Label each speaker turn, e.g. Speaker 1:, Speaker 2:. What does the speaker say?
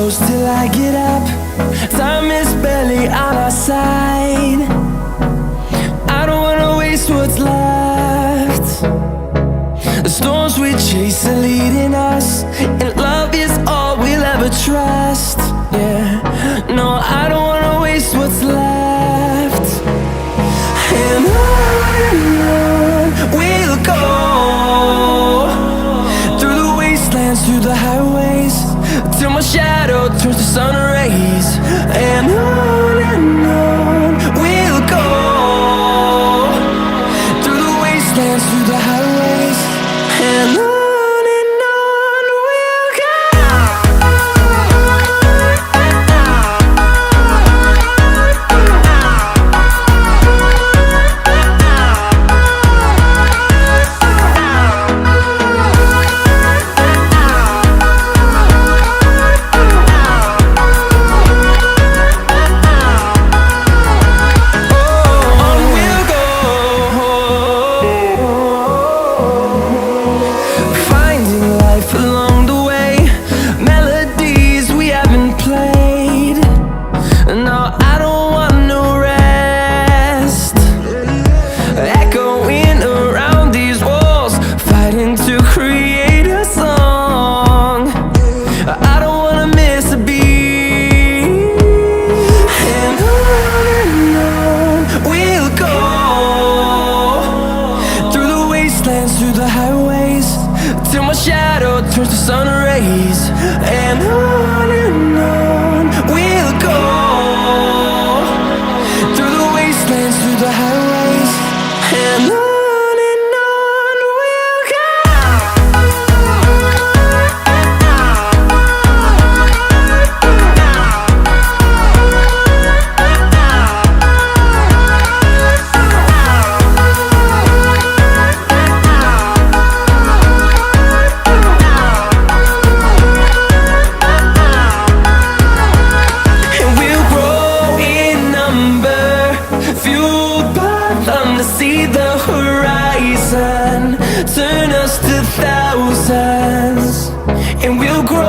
Speaker 1: close till I get up. Time is barely on our side. I don't wanna waste what's left. The storms we chase are leading us, and love is all we'll ever trust. Yeah, no, I don't wanna waste what's left. And on we'll go, through the wastelands, through the highways, till my shadow turns to sun rays. And on we'll go, through the wastelands, through the highways, and on. Through the highways, till my shadow turns to sun rays. And on we'll go, through the wastelands, through the highways, and on. See the horizon turn us to thousands, and we'll grow